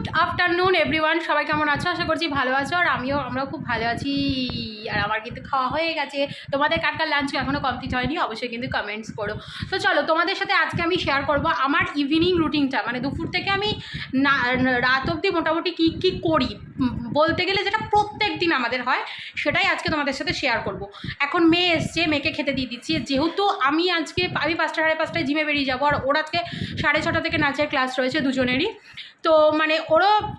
Good afternoon everyone, সবাই কেমন আছো? আশা করছি ভালো আছো, আর আমরাও খুব ভালো আছি। আর আমার কিন্তু খাওয়া হয়ে গেছে। তোমাদের কার লাঞ্চ এখনও কমপ্লিট হয়নি, অবশ্যই কিন্তু কমেন্টস করো। তো চলো, তোমাদের সাথে আজকে আমি শেয়ার করব আমার ইভিনিং রুটিনটা, মানে দুপুর থেকে আমি রাত অবধি মোটামুটি কী কী করি, বলতে গেলে যেটা প্রত্যেক দিন আমাদের হয়, সেটাই আজকে তোমাদের সাথে শেয়ার করব। এখন মেয়ে এসছে, মেয়েকে খেতে দিয়ে দিচ্ছি। যেহেতু আমি 5টা সাড়ে 5টায় জিমে বেরিয়ে যাবো, আর ওর আজকে 6:30 থেকে নাচের ক্লাস রয়েছে দুজনেরই। তো মানে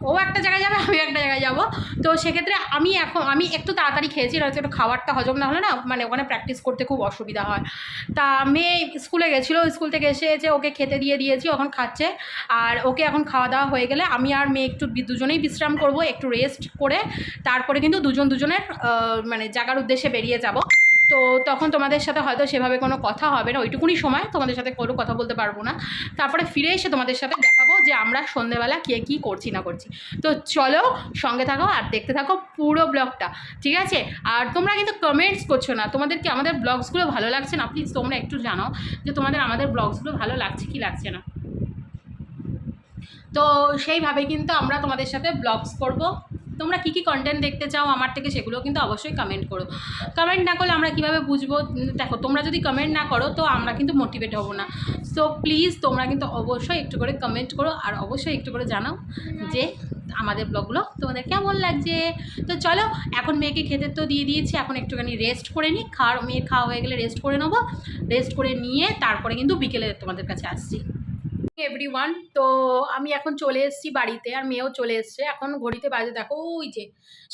ও একটা জায়গায় যাবে, আমি একটা জায়গায় যাব। তো সেক্ষেত্রে আমি একটু তাড়াতাড়ি খেয়েছি, হয়তো একটু খাবারটা হজম না হলে না, মানে ওখানে প্র্যাকটিস করতে খুব অসুবিধা হয়। তা মেয়ে স্কুলে গেছিলো, স্কুল থেকে এসে ওকে খেতে দিয়ে দিয়েছি, এখন খাচ্ছে। আর ওকে এখন খাওয়া দাওয়া হয়ে গেলে আমি আর মেয়ে একটু দুজনেই বিশ্রাম করব, একটু রেস্ট করে তারপরে কিন্তু দুজনের মানে জায়গার উদ্দেশ্যে বেরিয়ে যাব। তো তখন তোমাদের সাথে হয়তো সেভাবে কোনো কথা হবে না, ওইটুকুনি সময় তোমাদের সাথে কোনো কথা বলতে পারবো না। তারপরে ফিরে এসে তোমাদের সাথে দেখাবো যে আমরা সন্ধ্যেবেলা কে কী করছি না করছি। তো চলো, সঙ্গে থাকো আর দেখতে থাকো পুরো ব্লগটা, ঠিক আছে? আর তোমরা কিন্তু কমেন্টস করছো না, তোমাদের কি আমাদের ব্লগসগুলো ভালো লাগছে না? প্লিজ তোমরা একটু জানাও যে তোমাদের আমাদের ব্লগসগুলো ভালো লাগছে কি লাগছে না। তো সেইভাবে কিন্তু আমরা তোমাদের সাথে ব্লগস করব। তোমরা কী কী কন্টেন্ট দেখতে চাও আমার থেকে, সেগুলো কিন্তু অবশ্যই কমেন্ট করো। কমেন্ট না করলে আমরা কীভাবে বুঝবো? দেখো, তোমরা যদি কমেন্ট না করো তো আমরা কিন্তু মোটিভেট হব না। সো প্লিজ তোমরা কিন্তু অবশ্যই একটু করে কমেন্ট করো, আর অবশ্যই একটু করে জানাও যে আমাদের ব্লগগুলো তোমাদের কেমন লাগছে। তো চলো, এখন মেয়েকে খেতে তো দিয়ে দিয়েছি, এখন একটুখানি রেস্ট করে নিই। মেয়ের খাওয়া হয়ে গেলে রেস্ট করে নেবো। রেস্ট করে নিয়ে তারপরে কিন্তু বিকেলে তোমাদের কাছে আসছি। এভরিওয়ান, তো আমি এখন চলে এসেছি বাড়িতে, আর মেয়েও চলে এসছে। এখন ঘড়িতে বাজে দেখো ওই যে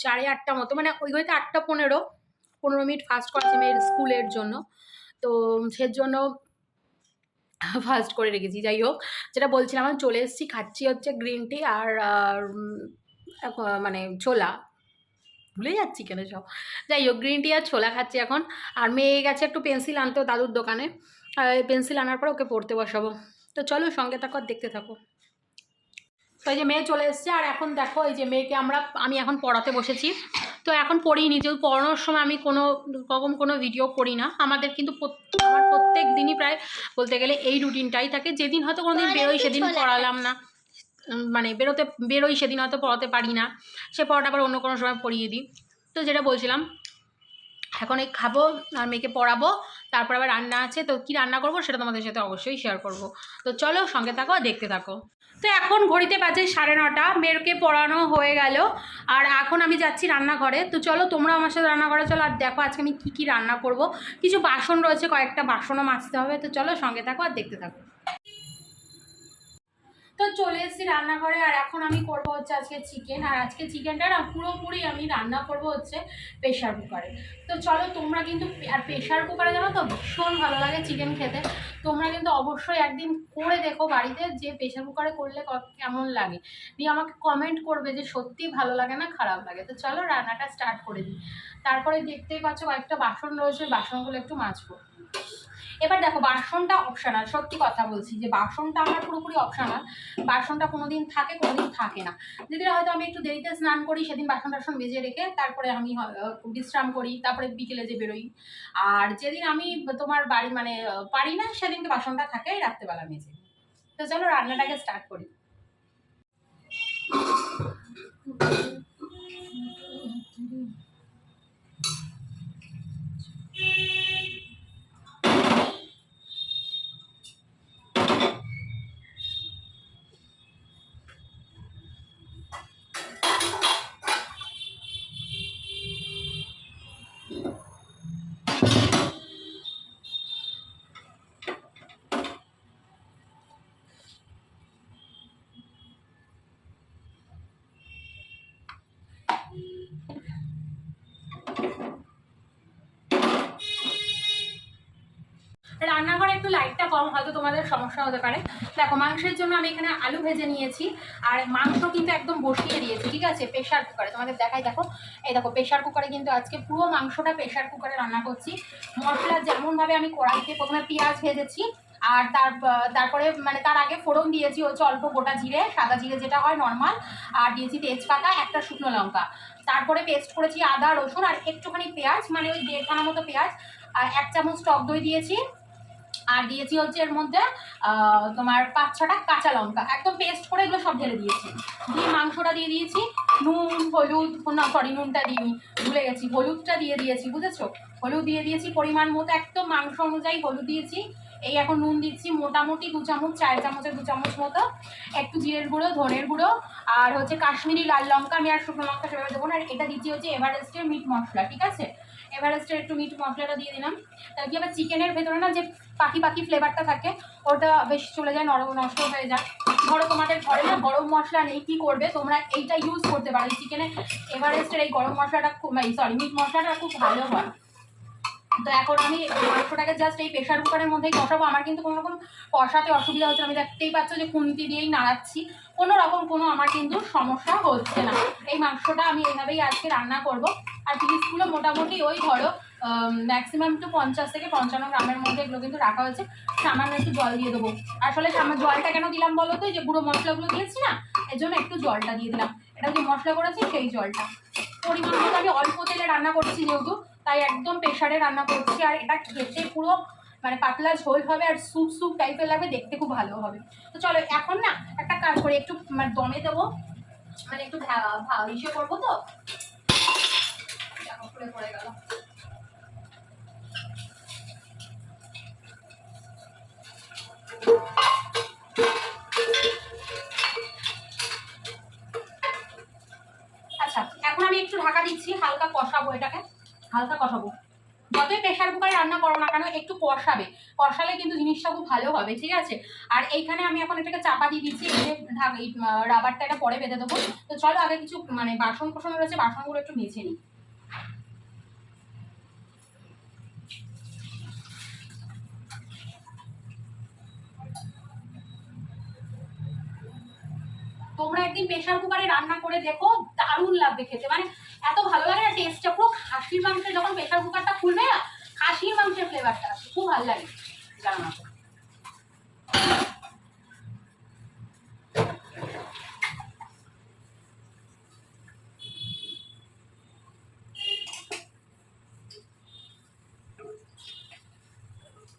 8:30 মতো, মানে ওই ঘড়িতে 8:15 মিনিট ফাস্ট করেছে মেয়ের স্কুলের জন্য। তো সেজন্য ফাস্ট করে রেখেছি। যাই হোক, যেটা বলছিলাম, আমি চলে এসেছি, খাচ্ছি হচ্ছে গ্রিন টি আর মানে ছোলা, ভুলে যাচ্ছি কেন সব। যাই হোক, গ্রিন টি আর ছোলা খাচ্ছি এখন। আর মেয়ে গেছে একটু পেন্সিল আনতে দাদুর দোকানে, পেন্সিল আনার পর ওকে পড়তে বসাবো। তো চলো, সঙ্গে থাকো আর দেখতে থাকো। তো এই যে মেয়ে চলে এসছে, আর এখন দেখো এই যে মেয়েকে আমি এখন পড়াতে বসেছি। তো এখন পড়িনি, যেহেতু পড়ানোর সময় আমি কোনো ভিডিও করি না। আমাদের কিন্তু আমার প্রত্যেক দিনই প্রায় বলতে গেলে এই রুটিনটাই থাকে। যেদিন হয়তো কোনোদিন বেরোই সেদিন পড়ালাম না, মানে বেরোই সেদিন হয়তো পড়াতে পারি না, সে পড়াটা আবার অন্য কোনো সময় পড়িয়ে দিই। তো যেটা বলছিলাম, এখন এই খাবো আর মেয়েকে পড়াবো, তারপর আবার রান্না আছে। তো কী রান্না করবো সেটা তোমাদের সাথে অবশ্যই শেয়ার করব। তো চলো, সঙ্গে থাকো আর দেখতে থাকো। তো এখন ঘড়িতে বাজে 9:30, মেয়েকে পড়ানো হয়ে গেল, আর এখন আমি যাচ্ছি রান্নাঘরে। তো চলো, তোমরা আমার সাথে রান্নাঘরে চলো, আর দেখো আজকে আমি কী রান্না করব। কিছু বাসন রয়েছে, কয়েকটা বাসনও মাজতে হবে। তো চলো, সঙ্গে থাকো আর দেখতে থাকো। তো চলে এসেছি রান্নাঘরে, আর এখন আমি করব হচ্ছে আজকে চিকেন। আর আজকে চিকেনটা না পুরোপুরি আমি রান্না করব হচ্ছে প্রেশার কুকারে। তো চলো, তোমরা কিন্তু, আর প্রেশার কুকারে জানো তো ভীষণ ভালো লাগে চিকেন খেতে। তোমরা কিন্তু অবশ্যই একদিন করে দেখো বাড়িতে, যে প্রেশার কুকারে করলে কেমন লাগে, দিয়ে আমাকে কমেন্ট করবে যে সত্যি ভালো লাগে না খারাপ লাগে। তো চলো, রান্নাটা স্টার্ট করে দিই। তারপরে দেখতেই পাচ্ছ কয়েকটা বাসন রয়েছে, বাসনগুলো একটু মাজবো। এবার দেখো, বাসনটা অপশনাল, সত্যি কথা বলছি যে বাসনটা আমার পুরোপুরি অপশনাল। বাসনটা কোনোদিন থাকে, কোনোদিন থাকে না। যেদিন হয়তো আমি একটু দেরিতে স্নান করি, সেদিন বাসন টাসন মেজে রেখে তারপরে আমি বিশ্রাম করি, তারপরে বিকেলে যে বেরোই। আর যেদিন আমি তোমার বাড়ি মানে পারি না, সেদিনকে বাসনটা থাকে রাত্রেবেলা মেজে। তো চলো, রান্নাটাকে স্টার্ট করি। রান্নাঘরে একটু লাইটটা কম, হয়তো তোমাদের সমস্যা হতে পারে। দেখো, মাংসের জন্য আমি এখানে আলু ভেজে নিয়েছি, আর মাংস কিন্তু একদম বসিয়ে দিয়েছি, ঠিক আছে, প্রেশার কুকারে। তোমাদের দেখাই, দেখো এই দেখো, প্রেশার কুকারে কিন্তু আজকে পুরো মাংসটা প্রেশার কুকারে রান্না করছি। মশলা যেমনভাবে আমি কড়াইতে প্রথমে পেঁয়াজ ভেজেছি, আর তারপরে মানে তার আগে ফোড়ন দিয়েছি হচ্ছে অল্প গোটা জিরে, সাদা জিরে যেটা হয় নর্মাল, আর দিয়েছি তেজপাতা, একটা শুকনো লঙ্কা। তারপরে পেস্ট করেছি আদা রসুন আর একটুখানি পেঁয়াজ, মানে ওই 1.5 খানা মতো পেঁয়াজ, আর 1 চামচ টক দই দিয়েছি, আর দিয়েছি হচ্ছে এর মধ্যে তোমার 5-6টা কাঁচা লঙ্কা, একদম পেস্ট করে এগুলো সব ঢেলে দিয়েছি। দিয়ে মাংসটা দিয়ে দিয়েছি, নুন হলুদ, না সরি নুনটা দিইনি, ভুলে গেছি, হলুদটা দিয়ে দিয়েছি, বুঝেছো? হলুদ দিয়ে দিয়েছি পরিমাণ মতো, একদম মাংস অনুযায়ী হলুদ দিয়েছি। এই এখন নুন দিচ্ছি মোটামুটি 2 চামচ, 4 চামচের 2 চামচ মতো, একটু জিরের গুঁড়ো, ধনের গুঁড়ো, আর হচ্ছে কাশ্মীরি লাল লঙ্কা, আমি আর শুকনো লঙ্কা সেভাবে দেবো না। আর এটা দিচ্ছি হচ্ছে এভারেস্টের মিট মশলা, ঠিক আছে? এভারেস্টের একটু মিট মশলাটা দিয়ে দিলাম। তাহলে কি আবার চিকেনের ভেতরে না যে পাখি পাখি ফ্লেভারটা থাকে ওটা বেশ চলে যায়, নষ্ট হয়ে যায়। ধরো তোমাদের ঘরে না গরম মশলা নেই, কী করবে তোমরা এইটা ইউজ করতে পারো। চিকেনে এভারেস্টের এই গরম মশলাটা খুব মিট মশলাটা খুব ভালো হয়। তো এখন আমি মাংসটাকে জাস্ট এই প্রেশার কুকারের মধ্যেই কষাবো। আমার কিন্তু কোনো রকম কষাতে অসুবিধা হচ্ছে, আমি দেখতেই পাচ্ছ যে খুন্তি দিয়েই নাড়াচ্ছি, কোনো রকম কোনো আমার কিন্তু সমস্যা হচ্ছে না। এই মাংসটা আমি এইভাবেই আজকে রান্না করব। আর পিসগুলো মোটামুটি ওই ধরো ম্যাক্সিমাম একটু 50 থেকে 55 গ্রামের মধ্যে এগুলো কিন্তু রাখা হয়েছে। সামান্য একটু জল দিয়ে দেবো। আসলে জলটা কেন দিলাম বলো তো, যে গুঁড়ো মশলাগুলো দিয়েছি না, এর জন্য একটু জলটা দিয়ে দিলাম। এটা যে মশলা করেছি সেই জলটা পরিমাণ মতো, আমি অল্প তেলে রান্না করছি যেহেতু, তাই একদম প্রেশারে রান্না করছি। আর এটা খেতে পুরো মানে পাতলা ঝোল হবে, আর স্যুপ স্যুপ টাইপের লাগবে, দেখতে খুব ভালো হবে। তো চলো এখন না একটা কাজ করি, একটু মানে দমে দেবো, মানে একটু ইসে করবো তো, খুলে পড়ে গেল। আচ্ছা এখন আমি একটু ঢাকা দিচ্ছি, হালকা কষাবো, এটাকে হালকা কষাবো। যতই প্রেশার কুকারে রান্না করো না কেন একটু কষাবে, কষালে কিন্তু জিনিসটা খুব ভালো হবে, ঠিক আছে? আর এইখানে আমি এখন এটাকে চাপা দিয়ে দিচ্ছি, এই রাবারটা এটা পরে বেঁধে দেবো। তো চলো আগে কিছু মানে বাসন কোসন রয়েছে, বাসনগুলো একটু মেজে নিই। তোমরা একদিন প্রেশার কুকারে রান্না করে দেখো, দারুণ লাগবে খেতে, মানে এত ভালো লাগে না টেস্টটা। পুরো খাসির মাংসের যখন প্রেশার কুকারটা খুলবে না, খাসির মাংসের ফ্লেভারটা আসে, খুব ভালো লাগে জানো না।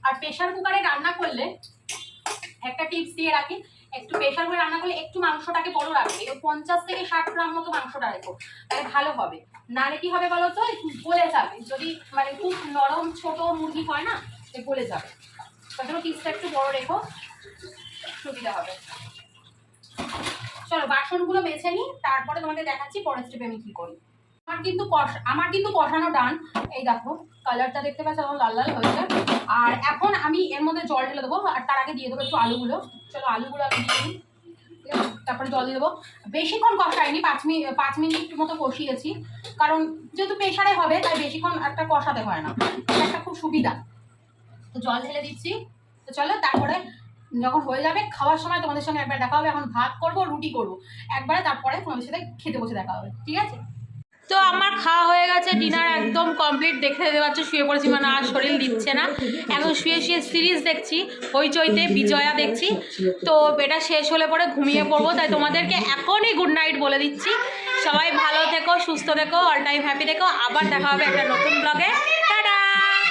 আর প্রেশার কুকারে রান্না করলে একটা টিপস দিয়ে রাখি, একটু প্রেশার কুকারে রান্না করলে একটু মাংসটাকে বড় রাখবে, 50 থেকে 60 গ্রাম মতো মাংসটা রেখো, তাহলে ভালো হবে। নাহলে কি হবে বলো তো, গলে যাবে, যদি মানে খুব নরম ছোট মুরগি হয় না, গলে যাবে। তার জন্য টিপসটা একটু বড় রেখো, সুবিধা হবে। চলো বাসনগুলো বেছে নিই, তারপরে তোমাদের দেখাচ্ছি পরের স্টেপে আমি কি করি। আমার কিন্তু কষানো ডান, এই দেখো কালারটা দেখতে পাচ্ছ এখন লাল লাল হয়েছে। আর এখন আমি এর মধ্যে জল ঢেলে দেবো, আর তার আগে দিয়ে দেবো একটু আলুগুলো। চলো আলুগুলো আমি দিয়ে দিই, তারপরে জল দিয়ে দেবো। বেশিক্ষণ কষাইনি, 5 মিনিট মতো কষিয়েছি, কারণ যেহেতু প্রেশারে হবে তাই বেশিক্ষণ একটা কষাতে হয় না, এটা একটা খুব সুবিধা। তো জল ঢেলে দিচ্ছি। তো চলো তারপরে যখন হয়ে যাবে খাওয়ার সময় তোমাদের সঙ্গে একবার দেখা হবে। এখন ভাত করবো, রুটি করবো একবারে, তারপরে তোমাদের সাথে খেতে বসে দেখা হবে, ঠিক আছে? তো আমার খাওয়া হয়ে গেছে, ডিনার একদম কমপ্লিট, দেখতে দিতে পারছো শুয়ে পড়েছি, মানে আর শরীর দিচ্ছে না, এখন শুয়ে শুয়ে সিরিজ দেখছি, হইচইতে বিজয়া দেখছি। তো এটা শেষ হলে পরে ঘুমিয়ে পড়বো, তাই তোমাদেরকে এখনই গুড নাইট বলে দিচ্ছি। সবাই ভালো থেকো, সুস্থ থেকো, অল টাইম হ্যাপি থেকো, আবার দেখা হবে একটা নতুন ব্লগে।